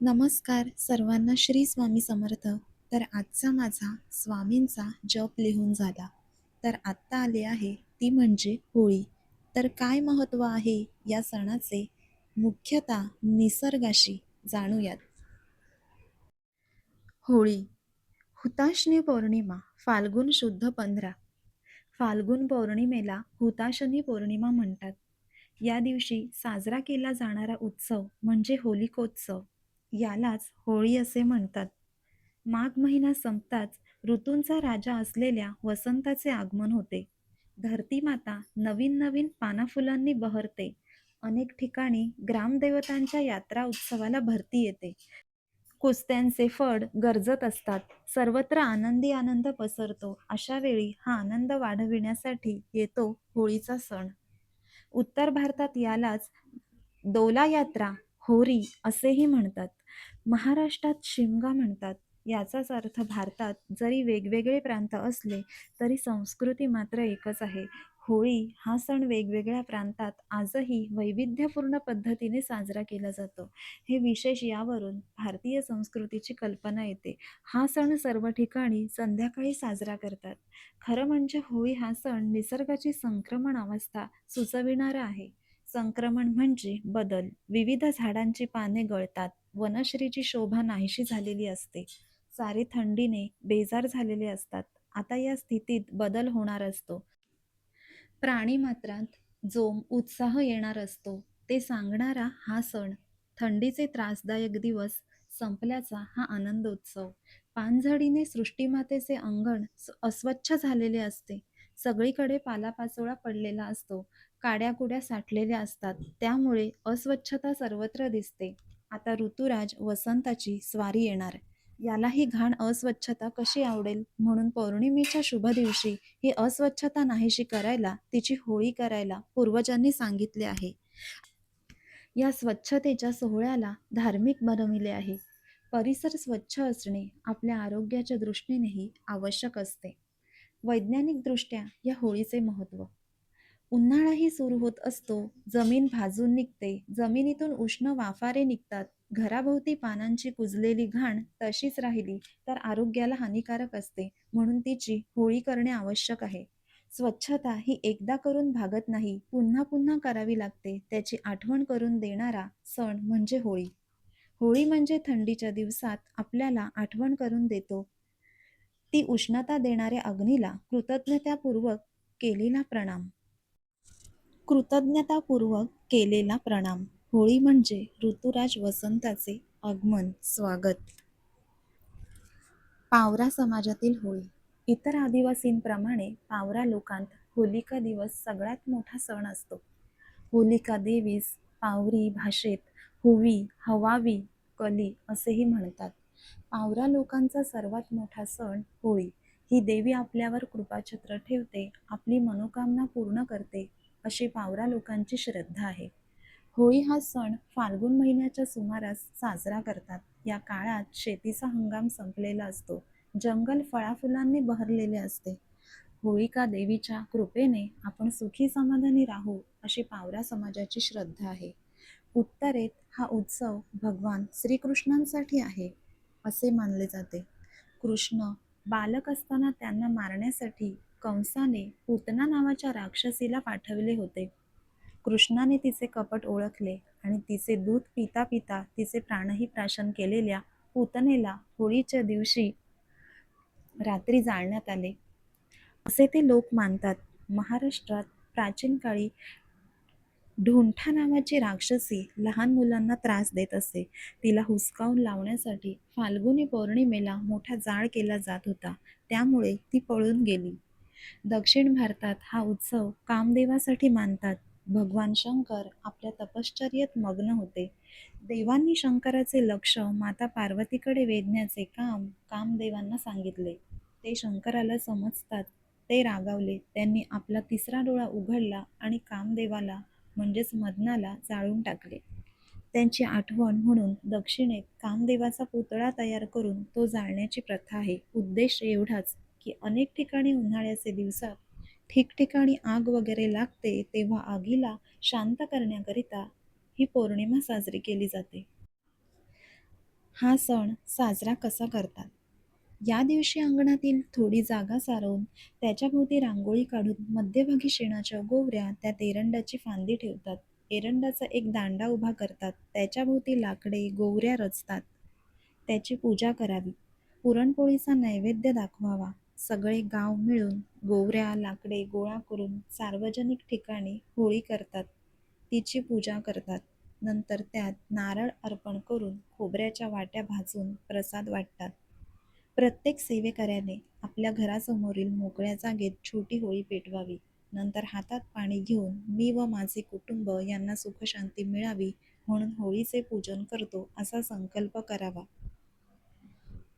नमस्कार सर्वांना श्री स्वामी समर्थ. तर आजचा माझा स्वामींचा जप लिहून झाला. तर आत्ता आले आहे ती म्हणजे होळी. तर काय महत्त्व आहे या सणाचे मुख्यतः निसर्गाशी जाणूयात. होळी, हुताशनी पौर्णिमा, फाल्गुन शुद्ध 15. फाल्गुन पौर्णिमेला हुताशनी पौर्णिमा म्हणतात. या दिवशी साजरा केला जाणारा उत्सव म्हणजे होलिकोत्सव. यालाच होळी असे म्हणतात. माघ महिना संपताच ऋतूंचा राजा असलेल्या वसंताचे आगमन होते. धरती माता नवीन नवीन पानाफुलांनी बहरते. अनेक ठिकाणी ग्रामदेवतांच्या यात्रा उत्सवाला भरती येते. कुस्त्यांचे फड गरजत असतात. सर्वत्र आनंदी आनंद पसरतो. अशा वेळी हा आनंद वाढविण्यासाठी येतो होळीचा सण. उत्तर भारतात यालाच दोला यात्रा, होरी असेही म्हणतात. महाराष्ट्रात शिमगा म्हणतात. याचाच अर्थ भारतात जरी वेगवेगळे प्रांत असले तरी संस्कृती मात्र एकच आहे. होळी हा सण वेगवेगळ्या प्रांतात आजही वैविध्यपूर्ण पद्धतीने साजरा केला जातो. हे विशेष यावरून भारतीय संस्कृतीची कल्पना येते. हा सण सर्व ठिकाणी संध्याकाळी साजरा करतात. खरं म्हणजे होळी हा सण निसर्गाची संक्रमण अवस्था सुचविणारा आहे. संक्रमण म्हणजे बदल. विविध झाडांची पाने गळतात. वनश्रीची शोभा नाहीशी झालेली असते. सारे थंडीने बेजार झालेले असतात. आता या स्थितीत बदल होणार असतो. प्राणीमात्रांत जोम, उत्साह येणार असतो. ते सांगणारा हा सण. थंडीचे त्रासदायक दिवस संपल्याचा हा आनंदोत्सव. पानझडीने सृष्टीमातेचे अंगण अस्वच्छ झालेले असते. सगळीकडे पालापाचोळा पडलेला असतो. काड्याकुड्या साठलेल्या असतात. त्यामुळे अस्वच्छता सर्वत्र दिसते. आता ऋतुराज वसंताची स्वारी येणार. याला ही घाण अस्वच्छता कशी आवडेल? म्हणून पौर्णिमेच्या शुभ दिवशी ही अस्वच्छता नाहीशी करायला, तिची होळी करायला पूर्वजांनी सांगितले आहे. या स्वच्छतेच्या सोहळ्याला धार्मिक बनविले आहे. परिसर स्वच्छ असणे आपल्या आरोग्याच्या दृष्टीनेही आवश्यक असते. वैज्ञानिकदृष्ट्या या होळीचे महत्त्व. उन्हाळाही सुरू होत असतो. जमीन भाजून निघते. जमिनीतून उष्ण वाफारे निघतात. घराभोवती पानांची कुजलेली घाण तशीच राहिली तर आरोग्याला हानिकारक असते. म्हणून तिची होळी करणे आवश्यक आहे. स्वच्छता ही एकदा करून भागत नाही, पुन्हा पुन्हा करावी लागते. त्याची आठवण करून देणारा सण म्हणजे होळी. होळी म्हणजे थंडीच्या दिवसात आपल्याला आठवण करून देतो ती उष्णता देणाऱ्या अग्नीला कृतज्ञतापूर्वक केलेला प्रणाम. कृतज्ञतापूर्वक केलेला प्रणाम. होळी म्हणजे ऋतुराज वसंताचे आगमन, स्वागत. पावरा समाजातील होळी. इतर आदिवासींप्रमाणे पावरा लोकांत होलिका दिवस सगळ्यात मोठा सण असतो. होलिका देवीस पावरी भाषेत हुवी, हवावी, कली असेही म्हणतात. पावरा लोकांचा सर्वात मोठा सण होळी. ही देवी आपल्यावर कृपाछत्र ठेवते, आपली मनोकामना पूर्ण करते, अशी पावरा लोकांची श्रद्धा आहे. होळी हा सण फाल्गुन महिन्याच्या सुमारास साजरा करतात. या काळात शेतीचा हंगाम संपलेला असतो. जंगल फळाफुलांनी बहरलेले असते. होळिका देवीच्या कृपेने आपण सुखी समाधानी राहू, अशी पावरा समाजाची श्रद्धा आहे. उत्तरेत हा उत्सव भगवान श्रीकृष्णांसाठी आहे, असे मानले जाते. कृष्ण बालक असताना त्यांना मारण्यासाठी कंसाने पूतना नावाच्या राक्षसीला पाठवले होते. कृष्णाने तिचे कपट ओळखले आणि तिचे दूध पिता पिता तिचे प्राणही प्राशन केलेल्या पूतनेला होळीच्या दिवशी रात्री जाळण्यात आले, असे ते लोक मानतात. महाराष्ट्रात प्राचीन काळी ढोंठा नावाची राक्षसी लहान मुलांना त्रास देत असे. तिला हुसकावून लावण्यासाठी फाल्गुनी पौर्णिमेला मोठा जाळ केला जात होता. त्यामुळे ती पळून गेली. दक्षिण भारतात हा उत्सव कामदेवासाठी मानतात. भगवान शंकर आपल्या तपश्चर्येत मग्न होते. देवांनी शंकराचे लक्ष माता पार्वतीकडे वेधण्याचे काम कामदेवांना सांगितले. ते शंकराला समजतात ते रागावले. त्यांनी आपला तिसरा डोळा उघडला आणि कामदेवाला म्हणजेच मदनाला जाळून टाकले. त्यांची आठवण म्हणून दक्षिणेत कामदेवाचा पुतळा तयार करून तो जाळण्याची प्रथा आहे. उद्देश एवढाच की अनेक ठिकाणी उन्हाळ्याचे दिवसात ठिकठिकाणी आग वगैरे लागते, तेव्हा आगीला शांत करण्याकरिता ही पौर्णिमा साजरी केली जाते. हा सण साजरा कसा करतात? या दिवशी अंगणातील थोडी जागा सारवून त्याच्याभोवती रांगोळी काढून मध्यभागी शेणाच्या गोवऱ्या, त्यात एरंडाची फांदी ठेवतात. एरंडाचा एक दांडा उभा करतात. त्याच्याभोवती लाकडे, गोवऱ्या रचतात. त्याची पूजा करावी. पुरणपोळीचा नैवेद्य दाखवावा. सगळे गाव मिळून गोवऱ्या, लाकडे गोळा करून सार्वजनिक ठिकाणी होळी करतात. तिची पूजा करतात. नंतर त्यात नारळ अर्पण करून खोबऱ्याच्या वाट्या भाजून प्रसाद वाटतात. प्रत्येक सेवेकऱ्याने आपल्या घरासमोरील मोकळ्या जागेत छोटी होळी पेटवावी. नंतर हातात पाणी घेऊन मी व माझे कुटुंब यांना सुखशांती मिळावी म्हणून होळीचे पूजन करतो असा संकल्प करावा.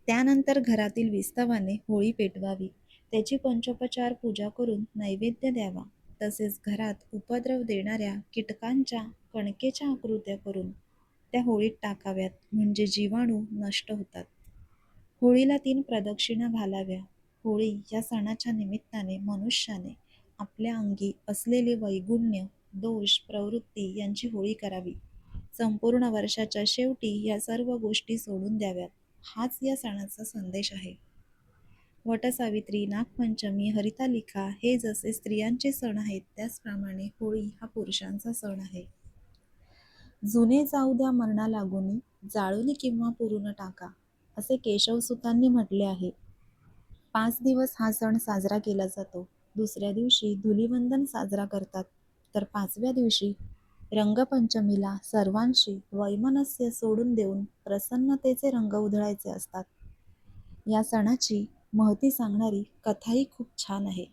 त्यानंतर घरातील विस्तवाने होळी पेटवावी. त्याची पंचोपचार पूजा करून नैवेद्य द्यावा. तसेच घरात उपद्रव देणाऱ्या कीटकांच्या कणकेच्या आकृत्या करून त्या होळीत टाकाव्यात, म्हणजे जीवाणू नष्ट होतात. होळीला 3 प्रदक्षिणा घालाव्या. होळी या सणाच्या निमित्ताने मनुष्याने आपल्या अंगी असलेले वैगुण्य, दोष, प्रवृत्ती यांची होळी करावी. संपूर्ण वर्षाच्या शेवटी या सर्व गोष्टी सोडून द्याव्यात. हाच या सणाचा संदेश आहे. वटसावित्री, नागपंचमी, हरितालिका हे जसे स्त्रियांचे सण आहेत, त्याचप्रमाणे होळी हा पुरुषांचा सण आहे. जुने जाऊ द्या मरणा लागुनी, जाळूनी किंवा पुरून टाका, असे केशवसुतांनी म्हटले आहे. 5 दिवस हा सण साजरा केला जातो. दुसऱ्या दिवशी धुलिवंदन साजरा करतात. तर 5व्या दिवशी रंगपंचमीला सर्वांशी वैमनस्य सोडून देऊन प्रसन्नतेचे रंग उधळायचे असतात. या सणाची महती सांगणारी कथाही खूप छान आहे.